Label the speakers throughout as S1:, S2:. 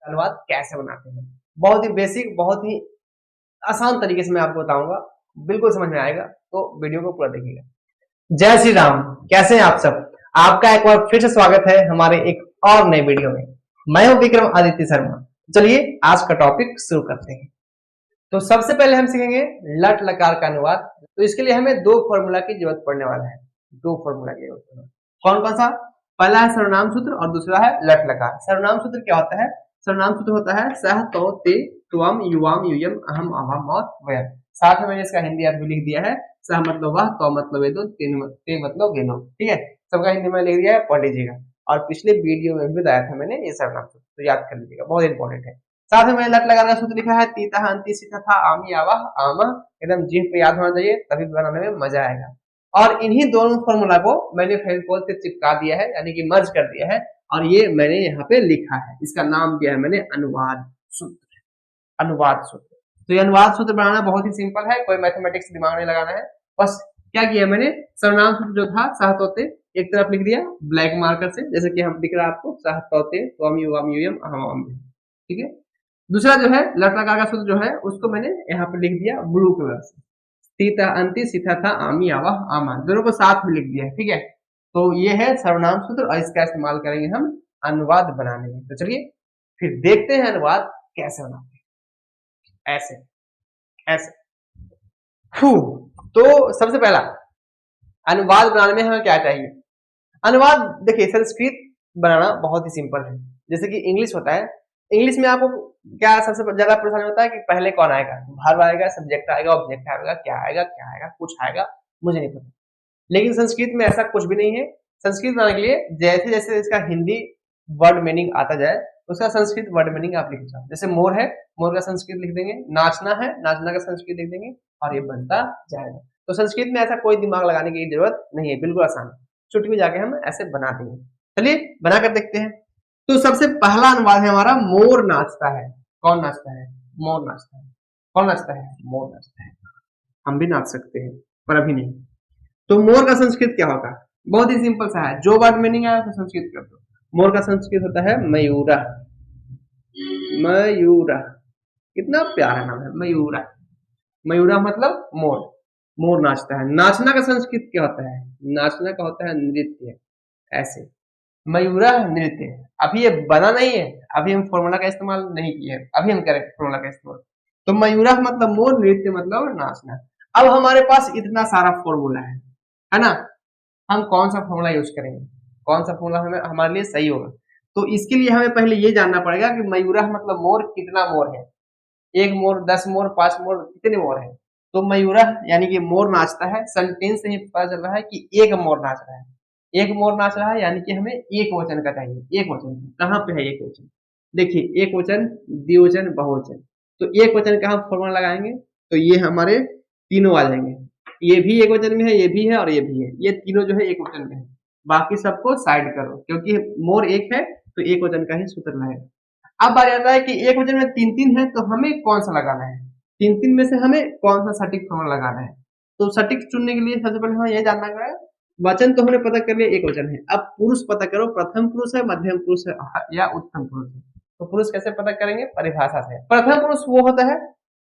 S1: अनुवाद कैसे बनाते हैं। बहुत ही बेसिक, बहुत ही आसान तरीके से मैं आपको बताऊंगा, बिल्कुल समझ में आएगा, तो वीडियो को पूरा देखिएगा। जय श्री राम, कैसे हैं आप सब। आपका एक बार फिर से स्वागत है हमारे एक और नए वीडियो में। मैं हूं विक्रम आदित्य शर्मा। चलिए आज का टॉपिक शुरू करते हैं। तो सबसे पहले हम सीखेंगे लट लकार का अनुवाद। तो इसके लिए हमें दो फॉर्मूला की जरूरत पड़ने वाला है, दो फॉर्मूला की जरूरत है। कौन कौन सा? पहला है सर्वनाम सूत्र और दूसरा है लट लकार। सर्वनाम सूत्र क्या होता है? सर्वनाम सूत्र होता है सह तो ते त्वम युवाम यूयम अहम अहम और वयम। साथ में मैंने इसका हिंदी अर्थ भी लिख दिया है। सह मतलब वह, तो मतलब वे दो, ते मतलब वे लोग। ठीक है, सबका हिंदी में लिख दिया है, पढ़ लीजिएगा। और पिछले वीडियो में भी बताया था मैंने ये सर्वनाम सूत्र, तो याद कर लीजिएगा, बहुत इंपॉर्टेंट है। साथ में मैंने लट लगाने का सूत्र लिखा है तीता अंति सीता था आमी आवाह आमा। एकदम जीभ पे याद होना चाहिए, तभी बनाने में मजा आएगा। और इन्हीं दोनों फॉर्मूला को मैंने फेविकोल से चिपका दिया है, यानी कि मर्ज कर दिया है, और ये मैंने यहाँ पे लिखा है। इसका नाम दिया है मैंने अनुवाद सूत्र। अनुवाद सूत्र। तो ये अनुवाद सूत्र बनाना बहुत ही सिंपल है, कोई मैथमेटिक्स दिमाग नहीं लगाना है। बस क्या किया मैंने, सर्वनाम सूत्र जो था सहतोते एक तरफ लिख दिया ब्लैक मार्कर से, जैसे कि हम दिख रहा है आपको, सहतोते त्वम युवाम यूयम अहम अहम। ठीक है। दूसरा जो है लट लकार का सूत्र जो है उसको मैंने यहाँ पे लिख दिया ब्लू कलर से, सीता अंति सीता था आमी आवाह आमा, दोनों को साथ में लिख दिया है। ठीक है, तो ये है सर्वनाम सूत्र और इसका इस्तेमाल करेंगे हम अनुवाद बनाने में। तो चलिए फिर देखते हैं अनुवाद कैसे बनाते हैं। ऐसे ऐसे तो सबसे पहला अनुवाद बनाने में हमें क्या चाहिए? अनुवाद देखिए, संस्कृत बनाना बहुत ही सिंपल है। जैसे कि इंग्लिश होता है, इंग्लिश में आपको क्या सबसे ज्यादा परेशानी होता है कि पहले कौन आएगा, वर्ब आएगा, सब्जेक्ट आएगा, ऑब्जेक्ट आएगा, क्या आएगा, कुछ आएगा, मुझे नहीं पता। लेकिन संस्कृत में ऐसा कुछ भी नहीं है। संस्कृत बनाने के लिए जैसे जैसे इसका हिंदी वर्ड मीनिंग आता जाए, उसका संस्कृत वर्ड मीनिंग आप लिख जाओ। जैसे मोर है, मोर का संस्कृत लिख देंगे, नाचना है, नाचना का संस्कृत लिख देंगे, और ये बनता जाएगा। तो संस्कृत में ऐसा कोई दिमाग लगाने की जरूरत नहीं है, बिल्कुल आसान है। चुटकी में जाके हम ऐसे बना देंगे। चलिए बनाकर देखते हैं। तो सबसे पहला अनुवाद है हमारा मोर नाचता है। कौन नाचता है? मोर नाचता है। कौन नाचता है? मोर नाचता है। हम भी नाच सकते हैं पर अभी नहीं। तो मोर का संस्कृत क्या होगा? बहुत ही सिंपल सा है, जो वर्ड मीनिंग है उसका संस्कृत कर दो। मोर का संस्कृत होता है मयूरा। मयूरा, कितना प्यारा नाम है मयूरा। मयूरा मतलब मोर, मोर नाचता है। नाचना का संस्कृत क्या होता है? नाचना का होता है नृत्य। ऐसे मयूरा नृत्य। अभी ये बना नहीं है, अभी हम फॉर्मूला का इस्तेमाल नहीं किए हैं, अभी हम करें फॉर्मूला का इस्तेमाल। तो मयूरा मतलब मोर, नृत्य मतलब नाचना। अब हमारे पास इतना सारा फॉर्मूला है ना, हम कौन सा फॉर्मूला यूज करेंगे, कौन सा फॉर्मूला हमें हमारे लिए सही होगा? तो इसके लिए हमें पहले ये जानना पड़ेगा कि मयूरा मतलब मोर, कितना मोर है? एक मोर, 10 मोर, 5 मोर, कितने मोर है? तो मयूरा यानी कि मोर नाचता है। सेंटेंस से ही पता चल रहा है कि एक मोर नाच रहा है। एक मोर नाच रहा है यानी कि हमें एक वचन का चाहिए। एक वचन कहाँ पे है? एक वचन देखिए, एक वचन, द्विवचन, बहुवचन। तो एक वचन का हम फॉर्मूला लगाएंगे तो ये हमारे तीनों आ जाएंगे। ये भी एक वचन में है, ये भी है और ये भी है, ये तीनों जो है एक वचन में है। बाकी सबको साइड करो, क्योंकि मोर एक है तो एक वचन का ही सूत्र रहेगा। अब बात आता है कि एक वचन में तीन तीन है, तो हमें कौन सा लगाना है? तीन तीन में से हमें कौन सा सटीक फॉर्मूला लगाना है? तो सटीक चुनने के लिए सबसे पहले हमें यह जानना पड़ेगा, वचन तो हमने पता कर लिया एक वचन है, अब पुरुष पता करो, प्रथम पुरुष है, मध्यम पुरुष है या उत्तम पुरुष है। तो पुरुष कैसे पता करेंगे? परिभाषा से। प्रथम पुरुष वो होता है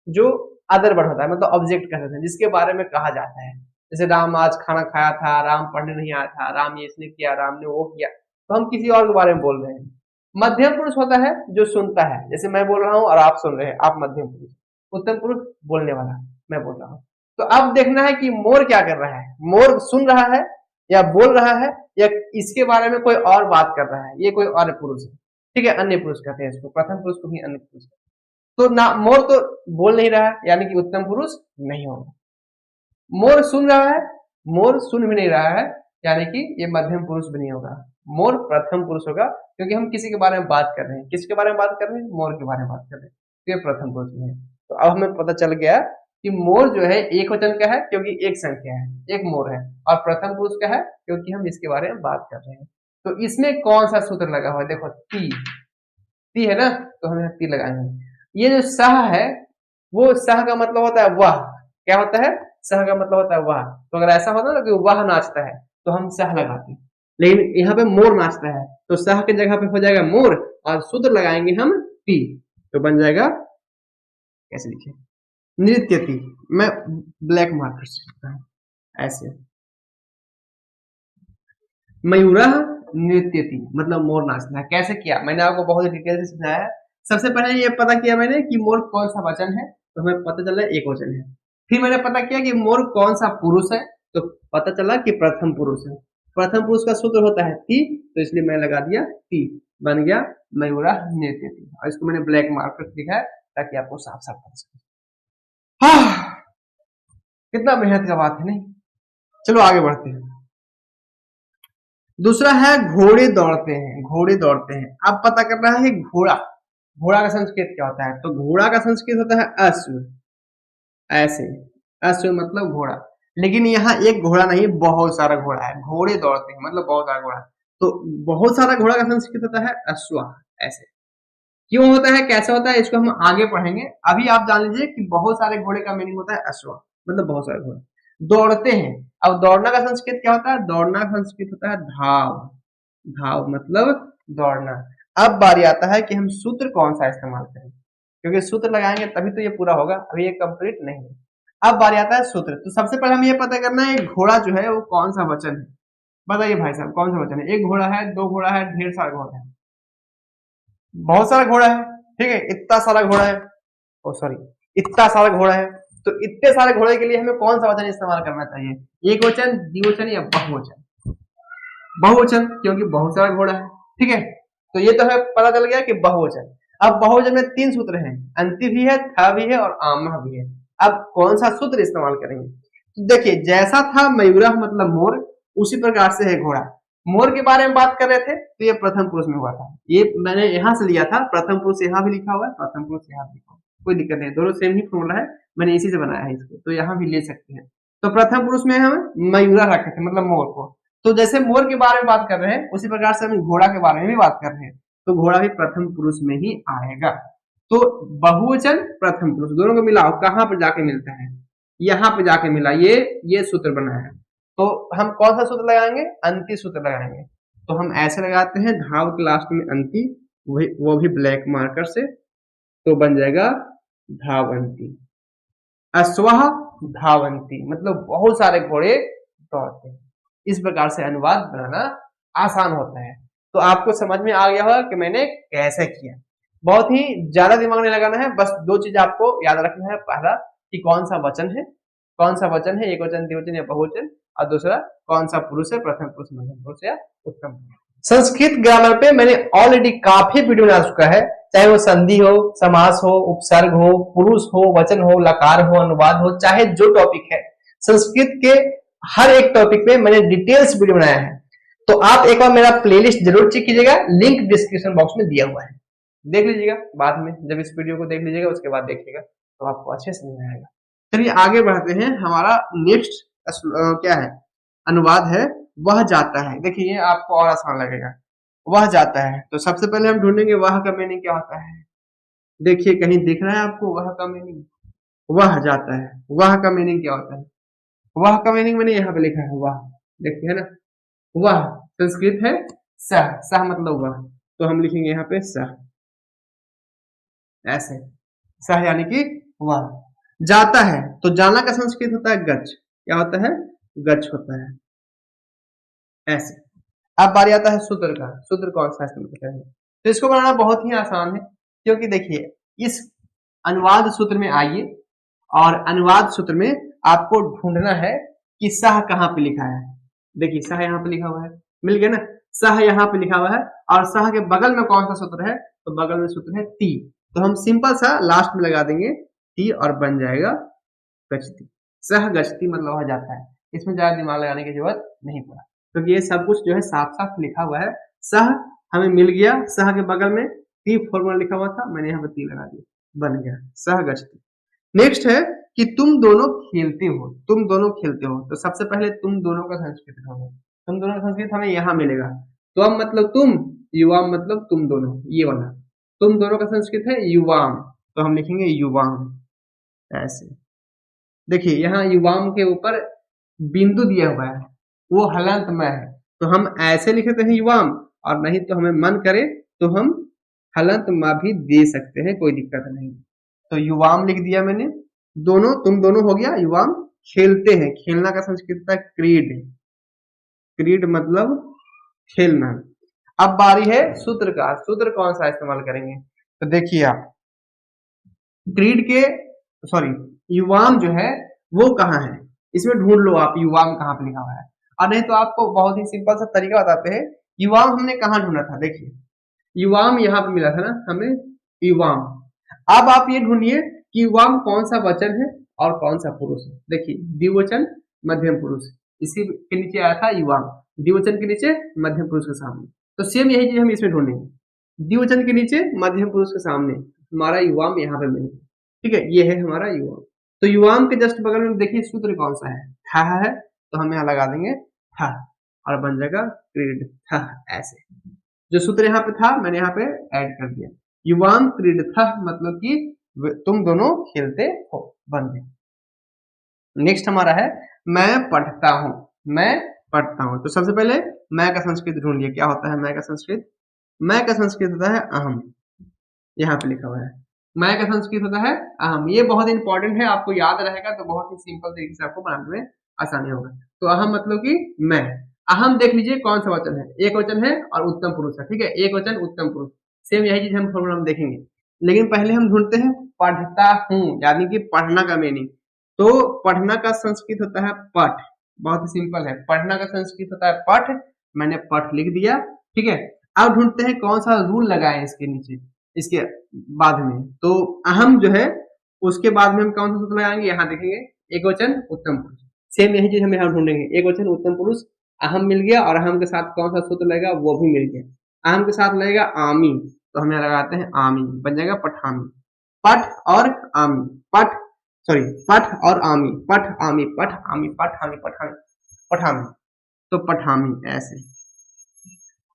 S1: जो अदर वर्ड होता है, मतलब ऑब्जेक्ट कह सकते हैं, जिसके बारे में कहा जाता है। जैसे राम आज खाना खाया था, राम पढ़ने नहीं आया था, राम ये इसने किया, राम ने वो किया, तो हम किसी और के बारे में बोल रहे हैं। मध्यम पुरुष होता है जो सुनता है, जैसे मैं बोल रहा हूँ और आप सुन रहे हैं, आप मध्यम पुरुष। उत्तम पुरुष बोलने वाला, मैं बोल रहा हूँ। तो अब देखना है कि मोर क्या कर रहा है, मोर सुन रहा है या बोल रहा है या इसके बारे में कोई और बात कर रहा है, ये कोई और पुरुष है। ठीक है, अन्य पुरुष कहते हैं इसको, प्रथम पुरुष को भी अन्य पुरुष। तो ना मोर तो बोल नहीं रहा है, यानी कि उत्तम पुरुष नहीं होगा। मोर सुन रहा है, मोर सुन भी नहीं रहा है, यानी कि ये मध्यम पुरुष भी नहीं होगा। मोर प्रथम पुरुष होगा, क्योंकि हम किसी के बारे में बात कर रहे हैं। किसके बारे में बात कर रहे हैं? मोर के बारे में बात कर रहे हैं, तो ये प्रथम पुरुष में है। तो अब हमें पता चल गया कि मोर जो है एक वचन का है, क्योंकि एक संख्या है, एक मोर है, और प्रथम पुरुष का है क्योंकि हम इसके बारे में बात कर रहे हैं। तो इसमें कौन सा सूत्र लगा हुआ है? देखो ती, ती है ना, तो हम यहाँ ती लगाएंगे। ये जो सह है, वो सह का मतलब होता है वह। क्या होता है? सह का मतलब होता है वह। तो अगर ऐसा होता ना कि वह नाचता है, तो हम सह लगाते हैं। लेकिन यहाँ पे मोर नाचता है, तो सह की जगह पे हो जाएगा मोर, और सूत्र लगाएंगे हम ती, तो बन जाएगा कैसे लिखे, नृत्यति। मैं ब्लैक मार्कर से लिखता हूं ऐसे, मयूरः नृत्यति मतलब मोर नाचना है। कैसे किया मैंने आपको बहुत डिटेल से समझाया है। सबसे पहले ये पता किया मैंने कि मोर कौन सा वचन है, तो हमें पता चला एक वचन है। फिर मैंने पता किया कि मोर कौन सा पुरुष है, तो पता चला कि प्रथम पुरुष है। प्रथम पुरुष का सूत्र होता है ती, तो इसलिए मैंने लगा दिया ती, बन गया मयूरः नृत्यति। और इसको मैंने ब्लैक मार्कर से लिखा है ताकि आपको साफ साफ पता चले। हाँ, कितना मेहनत का बात है नहीं। चलो आगे बढ़ते हैं। दूसरा है घोड़े दौड़ते हैं, घोड़े दौड़ते हैं। अब पता करना है घोड़ा, घोड़ा का संस्कृत क्या होता है, तो घोड़ा का संस्कृत होता है अश्व, ऐसे, अश्व मतलब घोड़ा। लेकिन यहाँ एक घोड़ा नहीं, बहुत सारा घोड़ा है। घोड़े दौड़ते हैं मतलब बहुत सारा घोड़ा, तो बहुत सारा घोड़ा का संस्कृत होता है अश्व, ऐसे। क्यों होता है, कैसे होता है, इसको हम आगे पढ़ेंगे। अभी आप जान लीजिए कि बहुत सारे घोड़े का मीनिंग होता है अश्व, मतलब बहुत सारे घोड़े दौड़ते हैं। अब दौड़ना का संस्कृत क्या होता है, दौड़ना का संस्कृत होता है धाव, धाव मतलब दौड़ना। अब बारी आता है कि हम सूत्र कौन सा इस्तेमाल करें, क्योंकि सूत्र लगाएंगे तभी तो ये पूरा होगा, अभी ये कंप्लीट नहीं है। अब बारी आता है सूत्र। तो सबसे पहले हमें ये पता करना है घोड़ा जो है वो कौन सा वचन है। बताइए भाई साहब कौन सा वचन है, एक घोड़ा है, दो घोड़ा है, ढेर सारा घोड़ा है, बहुत सारा घोड़ा है, ठीक है, इतना सारा घोड़ा है, ओ सॉरी इतना सारा घोड़ा है। तो इतने सारे घोड़े के लिए हमें कौन सा वचन इस्तेमाल करना चाहिए, एक वचन, द्विवचन या बहुवचन। बहुवचन, क्योंकि बहुत सारा घोड़ा है, ठीक है। तो ये तो है, पता चल गया कि बहुवचन। अब बहुवचन में तीन सूत्र हैं, अंति भी है, था भी है और आमह भी है। अब कौन सा सूत्र इस्तेमाल करेंगे, तो देखिए जैसा था मयूरः मतलब मोर, उसी प्रकार से है घोड़ा। मोर के बारे में बात कर रहे थे तो ये प्रथम पुरुष में हुआ था, ये मैंने यहां से लिया था, प्रथम पुरुष यहाँ भी लिखा हुआ है, प्रथम पुरुष यहाँ भी लिखा हुआ है, कोई दिक्कत नहीं, दोनों सेम ही फॉर्मूला है, मैंने इसी से बनाया है इसको, तो यहाँ भी ले सकते हैं। तो प्रथम पुरुष में हम मयूरा रखे थे मतलब मोर को, तो जैसे मोर के बारे में बात कर रहे हैं उसी प्रकार से हम घोड़ा के बारे में भी बात कर रहे हैं, तो घोड़ा भी प्रथम पुरुष में ही आएगा। तो बहुवचन प्रथम पुरुष दोनों को मिलाओ, कहाँ पर जाके मिलता है, यहाँ पे जाके मिला, ये सूत्र बना है। तो हम कौन सा सूत्र लगाएंगे, अंति सूत्र लगाएंगे। तो हम ऐसे लगाते हैं धाव के लास्ट में अंति, वो भी ब्लैक मार्कर से, तो बन जाएगा धावंती। अश्वः धावंती मतलब बहुत सारे घोड़े दौड़ते हैं। इस प्रकार से अनुवाद बनाना आसान होता है। तो आपको समझ में आ गया होगा कि मैंने कैसे किया। बहुत ही ज्यादा दिमाग नहीं लगाना है, बस दो चीज आपको याद रखना है, पहला कि कौन सा वचन है, कौन सा वचन है, एक वचन, द्विवचन या बहुवचन, और दूसरा कौन सा पुरुष है, प्रथम पुरुष, मध्यम पुरुष या उत्तम पुरुष। संस्कृत ग्रामर पे मैंने ऑलरेडी काफी वीडियो बना चुका है, चाहे वो संधि हो, समास हो, उपसर्ग हो, पुरुष हो, वचन हो, लकार हो, अनुवाद हो, चाहे जो टॉपिक है, संस्कृत के हर एक टॉपिक पे मैंने डिटेल्स वीडियो बनाया है। तो आप एक बार मेरा प्लेलिस्ट जरूर चेक कीजिएगा, लिंक डिस्क्रिप्शन बॉक्स में दिया हुआ है, देख लीजिएगा। बाद में जब इस वीडियो को देख लीजिएगा उसके बाद देखिएगा तो आपको अच्छे से समझ में आएगा। चलिए आगे बढ़ते हैं। हमारा नेक्स्ट क्या है, अनुवाद है वह जाता है। देखिए ये आपको और आसान लगेगा, वह जाता है। तो सबसे पहले हम ढूंढेंगे वह का मीनिंग क्या होता है। देखिए कहीं दिख रहा है आपको वह का मीनिंग, वह जाता है, वह का मीनिंग क्या होता है, वह का मीनिंग मैंने यहाँ पे लिखा है वह, देखिए है ना, वह संस्कृत है सह, सह मतलब वह, तो हम लिखेंगे यहाँ पे सह, ऐसे, सह यानी कि वह जाता है। तो जाना का संस्कृत होता है गच्छ, क्या होता है, गच्छ होता है, ऐसे। अब बारी आता है सूत्र का, सूत्र कौन सा है, तो इसको बनाना बहुत ही आसान है, क्योंकि देखिए इस अनुवाद सूत्र में आइए, और अनुवाद सूत्र में आपको ढूंढना है कि सह कहाँ पे लिखा है। देखिए सह यहाँ पे लिखा हुआ है, मिल गया ना, सह यहाँ पे लिखा हुआ है, और सह के बगल में कौन सा सूत्र है, तो बगल में सूत्र है ती, तो हम सिंपल सा लास्ट में लगा देंगे ती और बन जाएगा गच्छति। सह गच्छति मतलब वह जाता है, इसमें ज्यादा दिमाग लगाने की जरूरत नहीं पड़ा, क्योंकि ये सब कुछ जो है साफ साफ लिखा हुआ है। सह हमें मिल गया, सह के बगल में ती फॉर्मूला लिखा हुआ था, मैंने यहाँ पे ती लगा दिया, बन गया सह गच्छति। नेक्स्ट है कि तुम दोनों खेलते हो, तुम दोनों खेलते हो। तो सबसे पहले तुम दोनों का संस्कृत होगा, तुम दोनों का संस्कृत हमें यहाँ मिलेगा। त्वम मतलब तुम, युवाम मतलब तुम दोनों, ये वाला तुम दोनों का संस्कृत है युवाम, तो हम लिखेंगे युवाम, ऐसे। देखिए यहाँ युवाम के ऊपर बिंदु दिया हुआ है, वो हलंत में है, तो हम ऐसे लिखते हैं युवाम, और नहीं तो हमें मन करे तो हम हलंत माँ भी दे सकते हैं, कोई दिक्कत नहीं। तो युवाम लिख दिया मैंने, दोनों तुम दोनों हो गया, युवाम खेलते हैं, खेलना का संस्कृत है क्रीड, क्रीड मतलब खेलना। अब बारी है सूत्र का, सूत्र कौन सा इस्तेमाल करेंगे, तो देखिए आप क्रीड के सॉरी युवाम जो है वो कहाँ है, इसमें ढूंढ लो आप युवाम कहाँ पे लिखा हुआ है, और नहीं तो आपको बहुत ही सिंपल सा तरीका बताते हैं। युवाम हमने कहाँ ढूंढा था, देखिए युवाम यहाँ पे मिला था ना हमें, युवाम। अब आप ये ढूंढिए कि युवाम कौन सा वचन है और कौन सा पुरुष है। देखिए द्विवचन मध्यम पुरुष, इसी के नीचे आया था युवाम, द्विवचन के नीचे मध्यम पुरुष के सामने, तो सेम यही चीज हम इसमें ढूंढेंगे, द्विवचन के नीचे मध्यम पुरुष के सामने हमारा युवाम यहाँ पे मिल गया, ठीक है, ये है हमारा युवाम। तो युवाम के जस्ट बगल में देखिए सूत्र कौन सा है, था है, तो हम यहाँ लगा देंगे था और बन जाएगा क्रीड था, ऐसे जो सूत्र यहाँ पे था मैंने यहाँ पे ऐड कर दिया, युवाम क्रीड था मतलब कि तुम दोनों खेलते हो, बन गया। नेक्स्ट हमारा है मैं पढ़ता हूँ, मैं पढ़ता हूँ। तो सबसे पहले मैं का संस्कृत ढूंढ लिया, क्या होता है मैं का संस्कृत, मैं का संस्कृत होता है अहम, यहाँ पे लिखा हुआ है मैं का संस्कृत होता है अहम, ये बहुत इंपॉर्टेंट है, आपको याद रहेगा तो बहुत ही सिंपल तरीके से आपको बनाने में आसानी होगा। तो अहम मतलब कि मैं, अहम देख लीजिए कौन सा वचन है, एक वचन है और उत्तम पुरुष है, ठीक है, एक वचन उत्तम पुरुष, सेम यही चीज हम फॉर्मूला में देखेंगे। लेकिन पहले हम ढूंढते हैं पढ़ता हूँ, यानी कि पढ़ना का मीनिंग। तो पढ़ना का संस्कृत होता है पठ, बहुत ही सिंपल है, पढ़ना का संस्कृत होता है पठ, मैंने पठ लिख दिया, ठीक है। अब ढूंढते हैं कौन सा रूल लगाए इसके नीचे, इसके बाद में, तो अहम जो है उसके बाद में हम कौन सा सूत्र लगाएंगे, यहाँ देखेंगे एक वचन उत्तम पुरुष, सेम यही चीज हम यहाँ ढूंढेंगे, एक वचन उत्तम पुरुष, अहम मिल गया और अहम के साथ कौन सा सूत्र लगेगा वो भी मिल गया, अहम के साथ लगेगा आमी, तो हम यहाँ लगाते हैं आमी, बन जाएगा पठामी, पठ और आमी, पठ सॉरी पठ और आमी, पठ आमी पठ आमी पठ आमी पठामी, पठामी, तो पठामी ऐसे,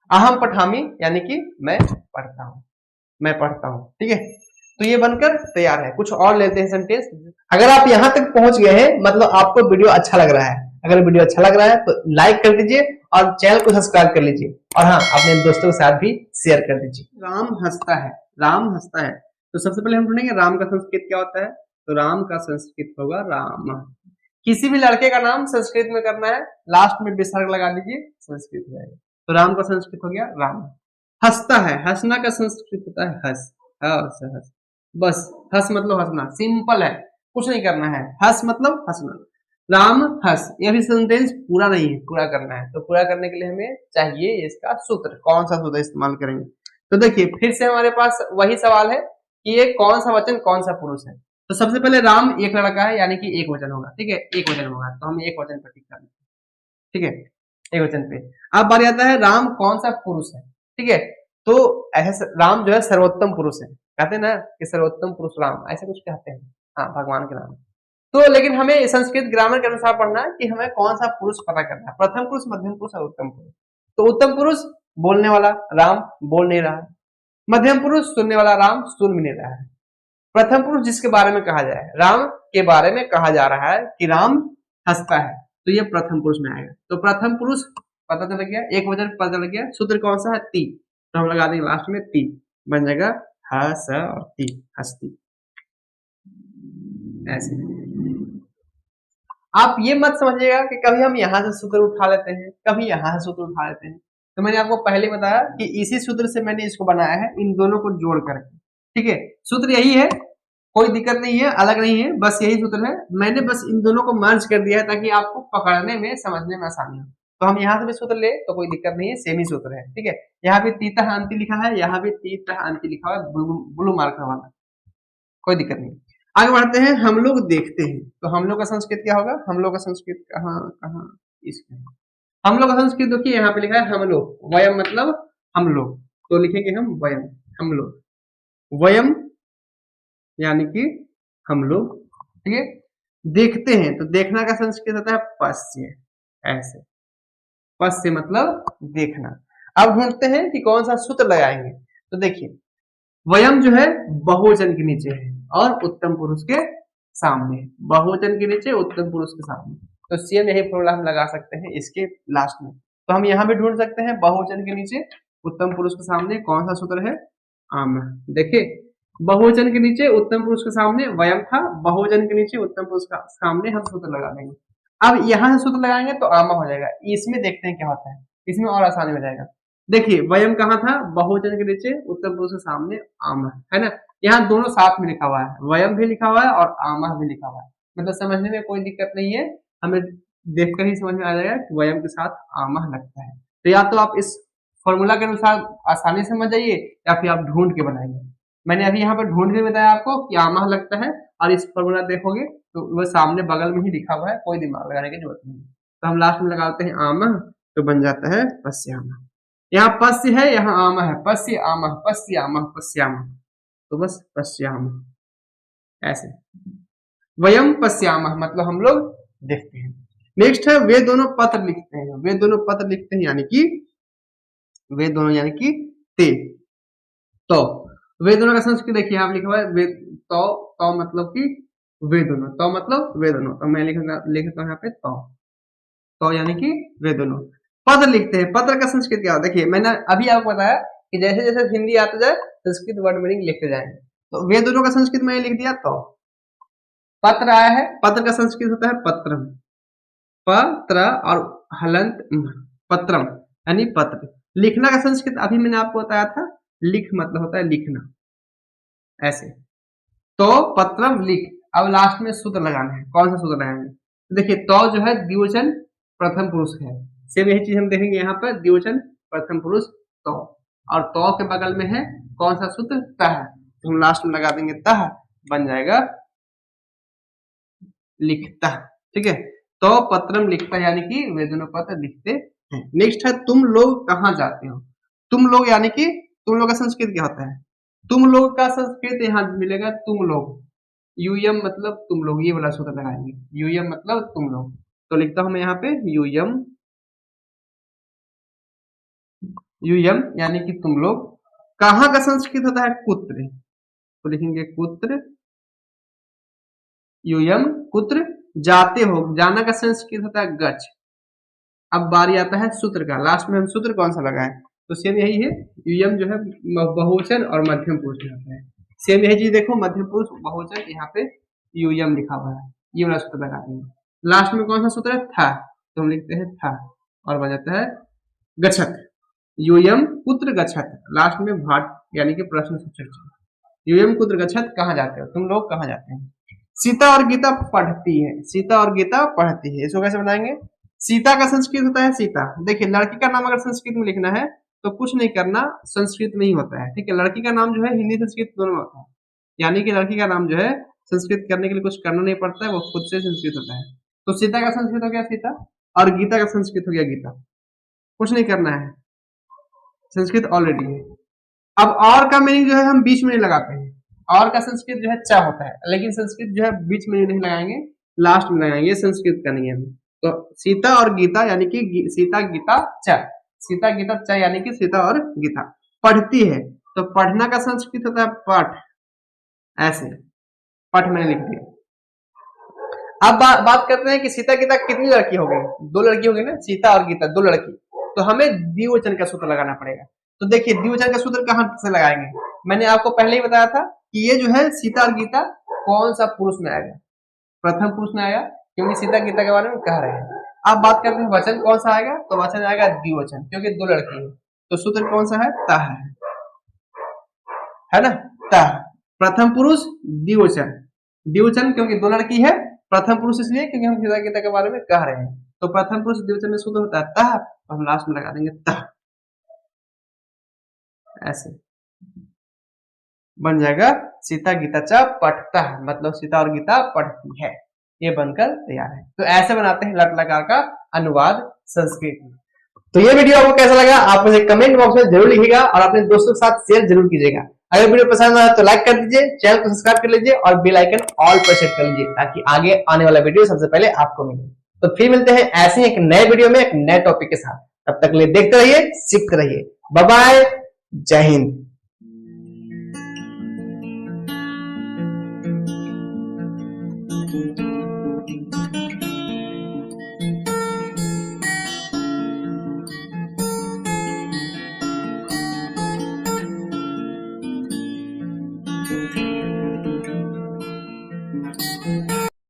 S1: अहम पठामी यानी कि मैं पढ़ता हूँ, मैं पढ़ता हूँ, ठीक है। तो ये बनकर तैयार है, कुछ और लेते हैं सेंटेंस। अगर आप यहाँ तक पहुंच गए हैं मतलब आपको वीडियो अच्छा लग रहा है, अगर वीडियो अच्छा लग रहा है तो लाइक कर दीजिए और चैनल को सब्सक्राइब कर लीजिए, और हाँ अपने दोस्तों के साथ भी शेयर कर दीजिए। राम हंसता है, राम हंसता है, तो सबसे पहले हम ढूंढेंगे राम का संस्कृत क्या होता है, तो राम का संस्कृत होगा राम। किसी भी लड़के का नाम संस्कृत में करना है, लास्ट में विसर्ग लगा दीजिए, संस्कृत हो जाएगा, तो राम का संस्कृत हो गया राम। हंसता है, हंसना का संस्कृत होता है हंस, हंस, बस हंस मतलब हंसना, सिंपल है, कुछ नहीं करना है, हंस मतलब हंसना, राम हंस। ये भी सेंटेंस पूरा नहीं है, पूरा करना है, तो पूरा करने के लिए हमें चाहिए इसका सूत्र, कौन सा सूत्र इस्तेमाल करेंगे, तो देखिए फिर से हमारे पास वही सवाल है कि ये कौन सा वचन कौन सा पुरुष है। तो सबसे पहले राम एक लड़का है यानी कि एक वचन होगा, ठीक है, एक वचन होगा, तो हम एक वचन पर टिक कर देते, ठीक है, एक वचन पे। अब बारी आता है राम कौन सा पुरुष है, ठीक है, तो ऐसे राम जो है सर्वोत्तम पुरुष है, कहते हैं ना कि सर्वोत्तम पुरुष राम, ऐसे कुछ कहते हैं, हाँ भगवान के नाम। तो लेकिन हमें संस्कृत ग्रामर के अनुसार पढ़ना है कि हमें कौन सा पुरुष पता करना है, प्रथम पुरुष मध्यम पुरुष और उत्तम पुरुष। तो उत्तम पुरुष बोलने वाला राम बोल नहीं रहा है, मध्यम पुरुष सुनने वाला राम सुन भी नहीं रहा है, प्रथम पुरुष जिसके बारे में कहा जाए, राम के बारे में कहा जा रहा है कि राम हंसता है, तो ये प्रथम पुरुष में आएगा। तो प्रथम पुरुष पता चल गया, एक वचन पता चल गया, सूत्र कौन सा है ती, तो हम लगा देंगे लास्ट में ती, बन जाएगा हस और ती, हस्ती, ऐसे। आप ये मत समझिएगा कि कभी हम यहाँ से सूत्र उठा लेते हैं, कभी यहाँ से सूत्र उठा लेते हैं, तो मैंने आपको पहले बताया कि इसी सूत्र से मैंने इसको बनाया है, इन दोनों को जोड़ करके, ठीक है, सूत्र यही है, कोई दिक्कत नहीं है, अलग नहीं है, बस यही सूत्र है, मैंने बस इन दोनों को मर्ज कर दिया है ताकि आपको पकड़ने में समझने में आसानी हो। तो हम यहाँ से भी सूत्र ले तो कोई दिक्कत नहीं है, सेम ही सूत्र है, ठीक है, यहाँ भी तीता अंति लिखा है, यहाँ भी तीता अंति लिखा है, ब्लू मार्कर वाला, कोई दिक्कत नहीं। आगे बढ़ते हैं, हम लोग देखते हैं, तो हम लोग का संस्कृत क्या होगा, हम लोग का संस्कृत कहाँ कहाँ इसमें, हम लोग का संस्कृत देखिए यहाँ पे लिखा है हम लोग, वयम मतलब हम लोग, तो लिखेंगे हम वयम, हम लोग, वयम यानी कि हम लोग, ठीक है। देखते हैं, तो देखना का संस्कृत होता है पश्य, ऐसे, पश्य मतलब देखना। अब ढूंढते हैं कि कौन सा सूत्र लगाएंगे, तो देखिए वयम जो है बहुवचन के नीचे है और उत्तम पुरुष के सामने, बहुवचन के नीचे उत्तम पुरुष के सामने, तो सेम यही फॉर्मूला हम लगा सकते हैं इसके लास्ट में। तो हम यहाँ भी ढूंढ सकते हैं बहुवचन के नीचे उत्तम पुरुष के सामने कौन सा सूत्र है, आम। देखिए बहुवचन के नीचे उत्तम पुरुष के सामने वयम था, बहुवचन के नीचे उत्तम पुरुष का सामने हम सूत्र लगा देंगे। अब यहां से सूत्र लगाएंगे तो आमा हो जाएगा। इसमें देखते हैं क्या होता है, इसमें और आसानी हो जाएगा। देखिए वयम कहाँ था, बहुवचन के नीचे उत्तम पुरुष के सामने आमा, है ना। यहाँ दोनों साथ में लिखा हुआ है, वयम भी लिखा हुआ है और आमा भी लिखा हुआ है, मतलब समझने में कोई दिक्कत नहीं है, हमें देखकर ही समझ में आ जाएगा कि वयम के साथ आमा लगता है। तो या तो आप इस फॉर्मूला के अनुसार आसानी से समझ जाइए या फिर आप ढूंढ के बनाइए। मैंने अभी यहाँ पर ढूंढ के बताया आपको कि आमा लगता है, और इस फॉर्मूला देखोगे तो वो सामने बगल में ही लिखा हुआ है, कोई दिमाग लगाने की जरूरत नहीं। तो हम लास्ट में लगाते हैं आमा, तो बन जाता है पश्यामा। यहाँ पश्य है, यहाँ आमा है, पश्य आमा पश्य आमा पश्यामा, तो बस पश्यामा ऐसे। वयम पश्यामा मतलब हम लोग देखते हैं। नेक्स्ट है वे दोनों पत्र लिखते हैं, वे दोनों पत्र लिखते हैं यानी कि वे दोनों यानी कि ते। तो वे दोनों का संस्कृत देखिए आप लिखा हुआ है वे, तो मतलब कि वे दोनों, तो मतलब वे दोनों, तो मैं लिखता हूँ यहाँ पे तो यानी कि वे दोनों। पत्र लिखते हैं, पत्र का संस्कृत क्या होता है, देखिए मैंने अभी आपको बताया कि जैसे जैसे हिंदी आते जाए संस्कृत वर्ड मीनिंग लिखते जाएंगे। तो वे दोनों का संस्कृत मैंने लिख दिया। तो पत्र आया है, पत्र का संस्कृत होता है पत्रम, पत्र और हलंत पत्रम यानी पत्र। लिखना का संस्कृत अभी मैंने आपको बताया था, लिख मतलब होता है लिखना, ऐसे। तो पत्रम लिख। अब लास्ट में सूत्र लगाना है, कौन सा सूत्र लगाएंगे, तो देखिए तो जो है द्विवचन प्रथम पुरुष है, सेम यही चीज हम देखेंगे यहाँ पर, द्विवचन प्रथम पुरुष तो, और तो के बगल में है कौन सा सूत्र, तह, तो हम लास्ट में लगा देंगे तह, बन जाएगा लिखता, ठीक है। तो पत्रम लिखता यानी कि वे दोनों पत्र लिखते हैं। नेक्स्ट है तुम लोग कहाँ जाते हो, तुम लोग यानी कि तुम लोग का संस्कृत क्या होता है, तुम लोग का संस्कृत यहाँ मिलेगा तुम लोग, यूयम मतलब तुम लोग, ये वाला सूत्र लगाएंगे, यूयम मतलब तुम लोग। तो लिखता हूं मैं यहाँ पे यूयम, यूयम यानी कि तुम लोग। कहाँ का संस्कृत होता है कुत्र, तो लिखेंगे कुत्र, यूयम कुत्र। जाते हो, जाना का संस्कृत होता है गच्छ। अब बारी आता है सूत्र का, लास्ट में हम सूत्र कौन सा लगाएं, तो सेम यही है, यूयम जो है बहुवचन और मध्यम पुरुष होता है, सेम यही चीज देखो, मध्यम पुरुष बहुवचन, यहाँ पे यूयम लिखा हुआ है, ये वाला सूत्र लगा देंगे। लास्ट में कौन सा सूत्र है, था, तो हम लिखते हैं था, और बन जाता है गच्छत, यूयम कुत्र गच्छत। लास्ट में भाट यानी कि प्रश्न सूचक, यूयम कुत्र गच्छत, कहाँ जाते हो, तुम लोग कहाँ जाते हैं। सीता और गीता पढ़ती है, सीता और गीता पढ़ती है, इसको कैसे बताएंगे, सीता का संस्कृत होता है सीता। देखिए लड़की का नाम अगर संस्कृत में लिखना है तो कुछ नहीं करना, संस्कृत में ही होता है, ठीक है। लड़की का नाम जो है हिंदी संस्कृत दोनों में होता है, यानी कि लड़की का नाम जो है संस्कृत करने के लिए कुछ करना नहीं पड़ता है, वो खुद से संस्कृत होता है। तो सीता का संस्कृत हो गया सीता, और गीता का संस्कृत हो गया गीता, कुछ नहीं करना है, संस्कृत ऑलरेडी है। अब और का मीनिंग जो है हम बीच में नहीं लगाते हैं, और का संस्कृत जो है चा होता है, लेकिन संस्कृत जो है बीच में नहीं लगाएंगे, लास्ट में लगाएंगे, संस्कृत का नहीं है। तो सीता और गीता यानी कि सीता गीता चा, सीता गीता चा यानी कि सीता और गीता पढ़ती है। तो पढ़ना का संस्कृत होता है पठ, ऐसे पठ मैंने लिख दिया। अब बात करते हैं कि सीता गीता कितनी लड़की हो गई, दो लड़की हो गई ना, सीता और गीता दो लड़की, तो हमें द्विवचन का सूत्र लगाना पड़ेगा। तो देखिए द्विवचन का सूत्र कहां से लगाएंगे, मैंने आपको पहले ही बताया था कि ये जो है सीता और गीता कौन सा पुरुष में आएगा, प्रथम पुरुष में आएगा, क्योंकि सीता गीता के बारे में कह रहे हैं। अब बात करते हैं वचन कौन सा आएगा, तो वचन आएगा द्विवचन, क्योंकि दो लड़की है, तो सूत्र कौन सा है, तह है ना, तह, प्रथम पुरुष द्विवचन, द्विवचन क्योंकि दो लड़की है, प्रथम पुरुष इसलिए क्योंकि हम सीता गीता के बारे में कह रहे हैं। तो प्रथम पुरुष द्विवचन में सूत्र होता है तह, तो हम लास्ट में लगा देंगे तह, ऐसे बन जाएगा सीता गीता चा पढ़ता है, मतलब सीता और गीता पढ़ती है, ये बनकर तैयार है। तो ऐसे बनाते हैं लट लकार का अनुवाद संस्कृत में। तो ये वीडियो आपको कैसा लगा आप मुझे कमेंट बॉक्स में जरूर लिखिएगा, और अपने दोस्तों के साथ शेयर जरूर कीजिएगा। अगर वीडियो पसंद आया तो लाइक कर दीजिए, चैनल को सब्सक्राइब कर लीजिए और बेल आइकन ऑल पर सेट कर लीजिए, ताकि आगे आने वाला वीडियो सबसे पहले आपको मिले। तो फिर मिलते हैं ऐसे एक नए वीडियो में एक नए टॉपिक के साथ, तब तक के लिए देखते रहिए, सीखते रहिए। बाय बाय, जय हिंद।